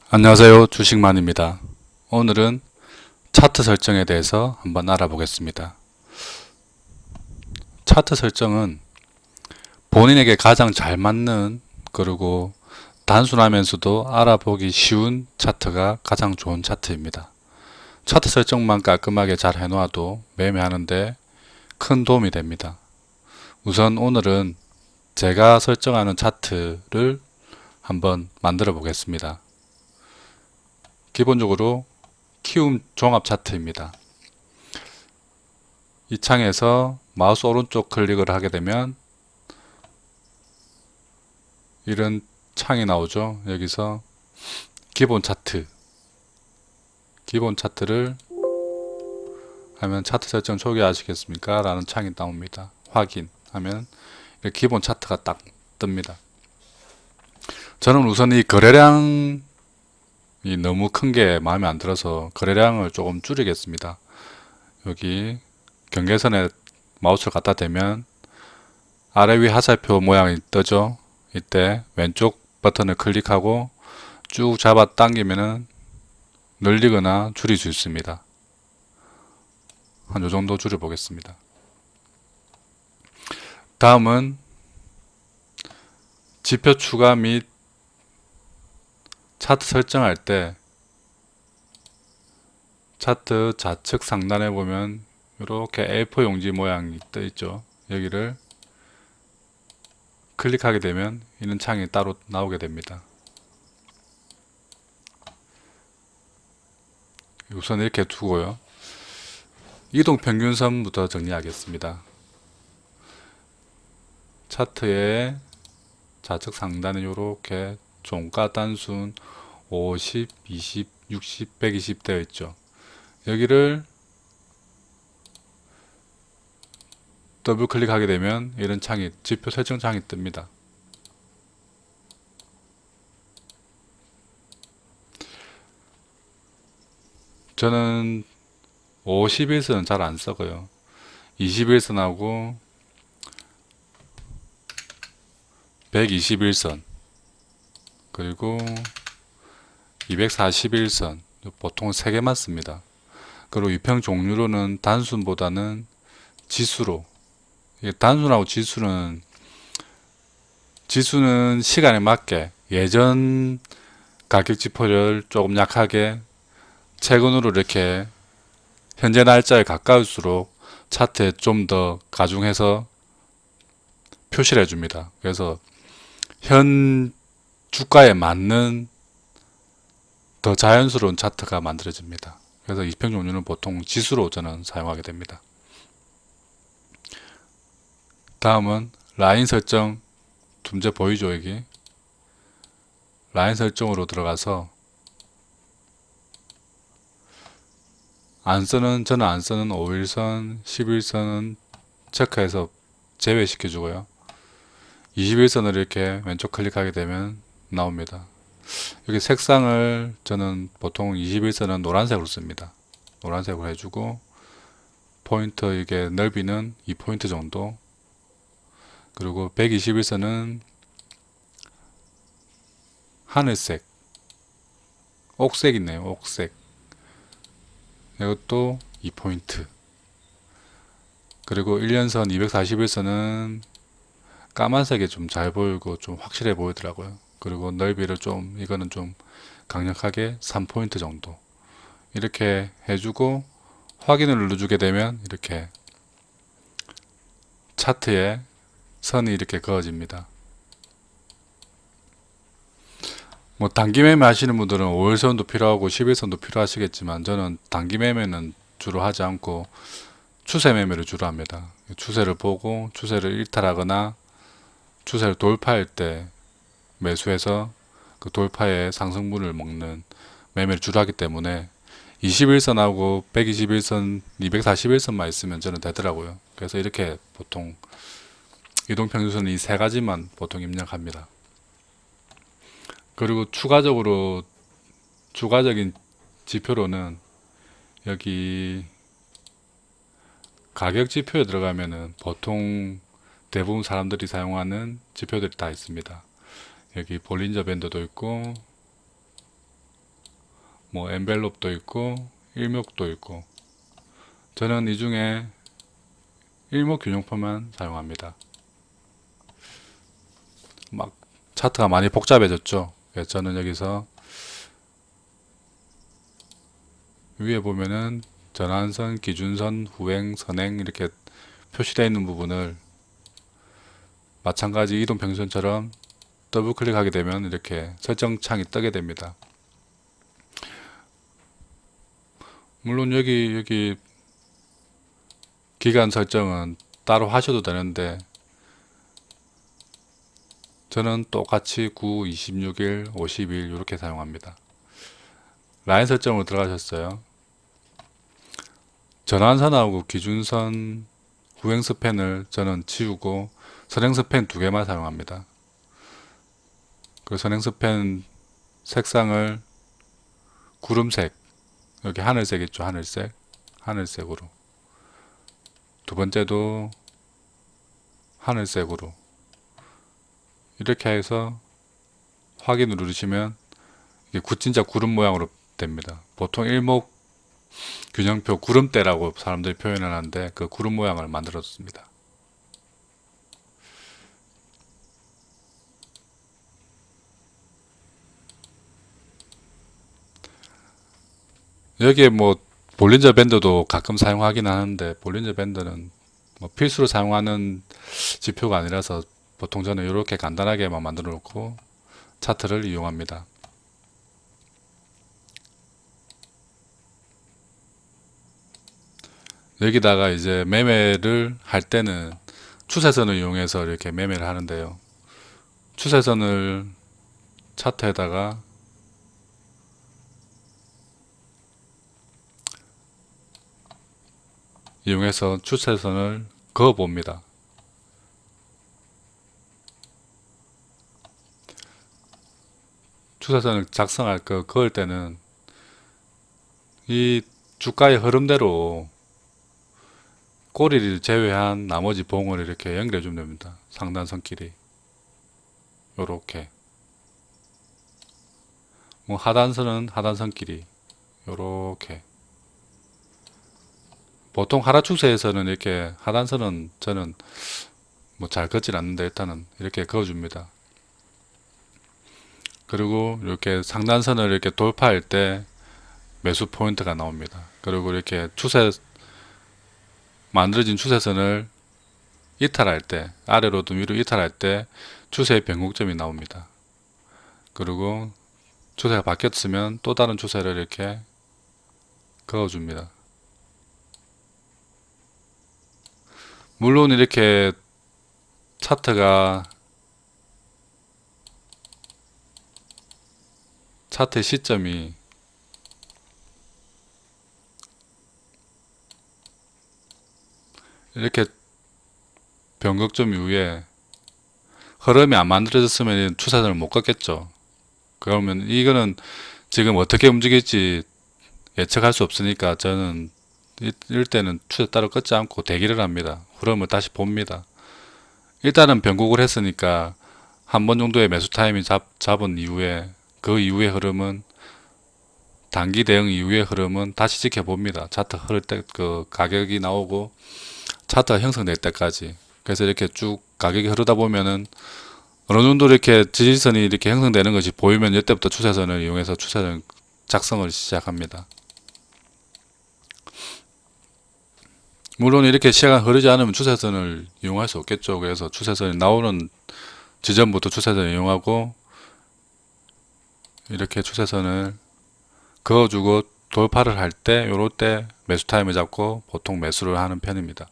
안녕하세요. 주식만입니다. 오늘은 차트 설정에 대해서 한번 알아보겠습니다. 차트 설정은 본인에게 가장 잘 맞는, 그리고 단순하면서도 알아보기 쉬운 차트가 가장 좋은 차트입니다. 차트 설정만 깔끔하게 잘 해놓아도 매매하는데 큰 도움이 됩니다. 우선 오늘은 제가 설정하는 차트를 한번 만들어 보겠습니다. 기본적으로 키움 종합 차트입니다. 이 창에서 마우스 오른쪽 클릭을 하게 되면 이런 창이 나오죠. 여기서 기본 차트를 하면 차트 설정 초기화하시겠습니까? 라는 창이 나옵니다. 확인하면 기본 차트가 딱 뜹니다. 저는 우선 이 거래량이 너무 큰 게 마음에 안 들어서 거래량을 조금 줄이겠습니다. 여기 경계선에 마우스를 갖다 대면 아래 위 화살표 모양이 뜨죠. 이때 왼쪽 버튼을 클릭하고 쭉 잡아 당기면은 늘리거나 줄일 수 있습니다. 한 요 정도 줄여 보겠습니다. 다음은 지표 추가 및 차트 설정할 때 차트 좌측 상단에 보면 이렇게 A4 용지 모양이 떠 있죠. 여기를 클릭하게 되면 이런 창이 따로 나오게 됩니다. 우선 이렇게 두고요. 이동평균선부터 정리하겠습니다. 차트의 좌측 상단에 이렇게 종가 단순 50, 20, 60, 120 되어 있죠. 여기를 더블 클릭하게 되면 이런 창이, 지표 설정 창이 뜹니다. 저는 51선은 잘 안 써요. 21선하고 121선 그리고 241선 보통 3개만 씁니다. 그리고 위평 종류로는 단순보다는 지수로, 단순하고 지수는 시간에 맞게 예전 가격 지표를 조금 약하게 최근으로 이렇게 현재 날짜에 가까울수록 차트에 좀 더 가중해서 표시를 해줍니다. 그래서 현 주가에 맞는 더 자연스러운 차트가 만들어집니다. 그래서 이평 종류는 보통 지수로 저는 사용하게 됩니다. 다음은 라인 설정. 문제 보이죠? 여기 라인 설정으로 들어가서 저는 안 쓰는 5일선, 11선은 체크해서 제외시켜 주고요. 21선을 이렇게 왼쪽 클릭하게 되면 나옵니다. 여기 색상을 저는 보통 21선은 노란색으로 씁니다. 노란색으로 해주고 포인트 이게 넓이는 2포인트 정도, 그리고 121선은 하늘색, 옥색이네요. 옥색. 이것도 2포인트. 그리고 1년선 241선은 까만색이 좀 잘 보이고 좀 확실해 보이더라고요. 그리고 넓이를 좀, 이거는 좀 강력하게 3포인트 정도 이렇게 해주고 확인을 눌러주게 되면 이렇게 차트에 선이 이렇게 그어집니다. 뭐 단기 매매 하시는 분들은 5일선도 필요하고 10일선도 필요하시겠지만 저는 단기 매매는 주로 하지 않고 추세 매매를 주로 합니다. 추세를 보고 추세를 일탈하거나 추세를 돌파할 때 매수해서 그 돌파의 상승분을 먹는 매매를 주로 하기 때문에 21선하고 121선, 241선만 있으면 저는 되더라고요. 그래서 이렇게 보통 이동평균선은 이 세 가지만 보통 입력합니다. 그리고 추가적인 지표로는 여기 가격 지표에 들어가면은 보통 대부분 사람들이 사용하는 지표들이 다 있습니다. 여기 볼린저 밴드도 있고 뭐 엔벨롭도 있고 일목도 있고, 저는 이 중에 일목 균형표만 사용합니다. 막 차트가 많이 복잡해졌죠. 그래서 저는 여기서 위에 보면은 전환선, 기준선, 후행, 선행 이렇게 표시되어 있는 부분을 마찬가지 이동평선처럼 더블 클릭하게 되면 이렇게 설정창이 뜨게 됩니다. 물론 여기 기간 설정은 따로 하셔도 되는데, 저는 똑같이 9, 26일, 50일 이렇게 사용합니다. 라인 설정으로 들어가셨어요. 전환선하고 기준선, 후행 스팬을 저는 지우고 선행 스팬 두 개만 사용합니다. 그 선행 스팬 색상을 구름색, 여기 하늘색 있죠, 하늘색, 하늘색으로. 두 번째도 하늘색으로. 이렇게 해서 확인을 누르시면 이게 진짜 구름 모양으로 됩니다. 보통 일목 균형표 구름대라고 사람들이 표현을 하는데, 그 구름 모양을 만들었습니다. 여기에 뭐 볼린저 밴드도 가끔 사용하긴 하는데, 볼린저 밴드는 뭐 필수로 사용하는 지표가 아니라서 보통 저는 이렇게 간단하게만 만들어 놓고 차트를 이용합니다. 여기다가 이제 매매를 할 때는 추세선을 이용해서 이렇게 매매를 하는데요. 추세선을 차트에다가 이용해서 추세선을 그어 봅니다. 추세선을 작성할 그을 때는 이 주가의 흐름대로 꼬리를 제외한 나머지 봉을 이렇게 연결해 주면 됩니다. 상단선끼리 요렇게, 뭐 하단선은 하단선끼리 요렇게. 보통 하락 추세에서는 이렇게 하단선은 저는 뭐 잘 긋질 않는데 일단은 이렇게 그어줍니다. 그리고 이렇게 상단선을 이렇게 돌파할 때 매수 포인트가 나옵니다. 그리고 이렇게 만들어진 추세선을 이탈할 때, 아래로든 위로 이탈할 때 추세의 변곡점이 나옵니다. 그리고 추세가 바뀌었으면 또 다른 추세를 이렇게 그어줍니다. 물론 이렇게 차트의 시점이 이렇게 변곡점 이후에 흐름이 안 만들어졌으면 추세선을 못 걷겠죠. 그러면 이거는 지금 어떻게 움직일지 예측할 수 없으니까 저는 이럴 때는 추세 따로 걷지 않고 대기를 합니다. 흐름을 다시 봅니다. 일단은 변곡을 했으니까 한 번 정도의 매수 타이밍 잡은 이후에 그 이후의 흐름은, 단기 대응 이후의 흐름은 다시 지켜봅니다. 차트 흐를 때 그 가격이 나오고 차트가 형성될 때까지. 그래서 이렇게 쭉 가격이 흐르다 보면은 어느 정도 이렇게 지지선이 이렇게 형성되는 것이 보이면 이때부터 추세선을 이용해서 추세선 작성을 시작합니다. 물론 이렇게 시간 흐르지 않으면 추세선을 이용할 수 없겠죠. 그래서 추세선이 나오는 지점부터 추세선을 이용하고 이렇게 추세선을 그어주고 돌파를 할 때 요럴 때 매수 타임을 잡고 보통 매수를 하는 편입니다.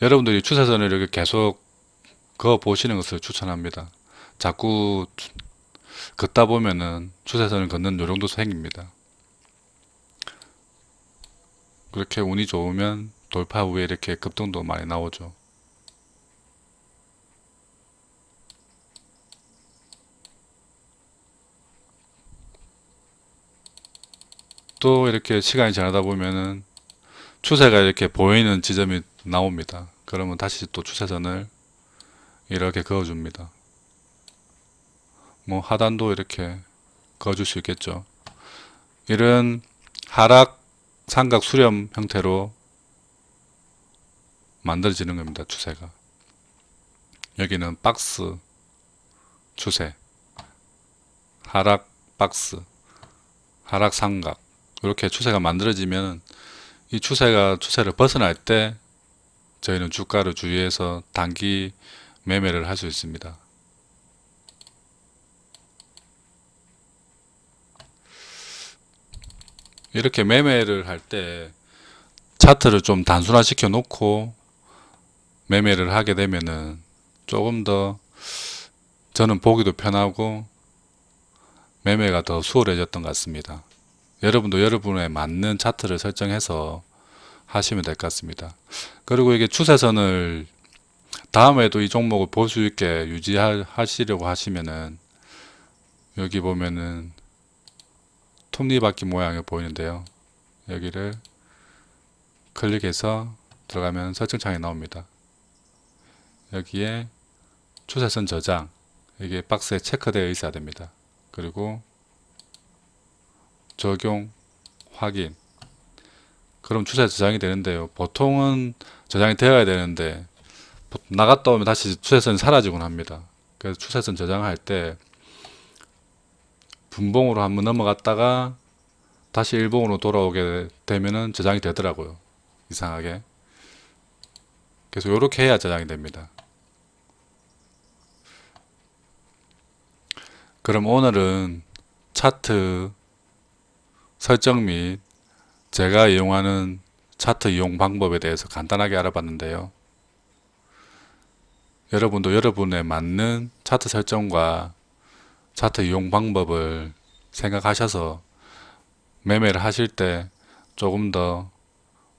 여러분들이 추세선을 이렇게 계속 그어 보시는 것을 추천합니다. 자꾸 걷다 보면은 추세선을 걷는 요령도 생깁니다. 그렇게 운이 좋으면 돌파 후에 이렇게 급등도 많이 나오죠. 또 이렇게 시간이 지나다 보면은 추세가 이렇게 보이는 지점이 나옵니다. 그러면 다시 또 추세선을 이렇게 그어줍니다. 뭐 하단도 이렇게 그어줄 수 있겠죠. 이런 하락 삼각 수렴 형태로 만들어지는 겁니다. 추세가. 여기는 박스 추세, 하락 박스, 하락 삼각, 이렇게 추세가 만들어지면 이 추세를 벗어날 때 저희는 주가를 주의해서 단기 매매를 할 수 있습니다. 이렇게 매매를 할 때 차트를 좀 단순화 시켜 놓고 매매를 하게 되면은 조금 더 저는 보기도 편하고 매매가 더 수월해졌던 것 같습니다. 여러분도 여러분에 맞는 차트를 설정해서 하시면 될 것 같습니다. 그리고 이게 추세선을 다음에도 이 종목을 볼 수 있게 유지하시려고 하시면은 여기 보면은 톱니바퀴 모양이 보이는데요. 여기를 클릭해서 들어가면 설정창이 나옵니다. 여기에 추세선 저장, 이게 박스에 체크되어 있어야 됩니다. 그리고 적용, 확인. 그럼 추세 저장이 되는데요. 보통은 저장이 되어야 되는데 나갔다 오면 다시 추세선이 사라지곤 합니다. 그래서 추세선 저장할 때 분봉으로 한번 넘어갔다가 다시 일봉으로 돌아오게 되면은 저장이 되더라고요. 이상하게. 그래서 이렇게 해야 저장이 됩니다. 그럼 오늘은 차트 설정 및 제가 이용하는 차트 이용 방법에 대해서 간단하게 알아봤는데요. 여러분도 여러분에 맞는 차트 설정과 차트 이용 방법을 생각하셔서 매매를 하실 때 조금 더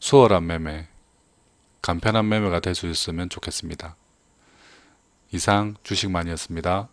수월한 매매, 간편한 매매가 될 수 있으면 좋겠습니다. 이상 주식만이었습니다.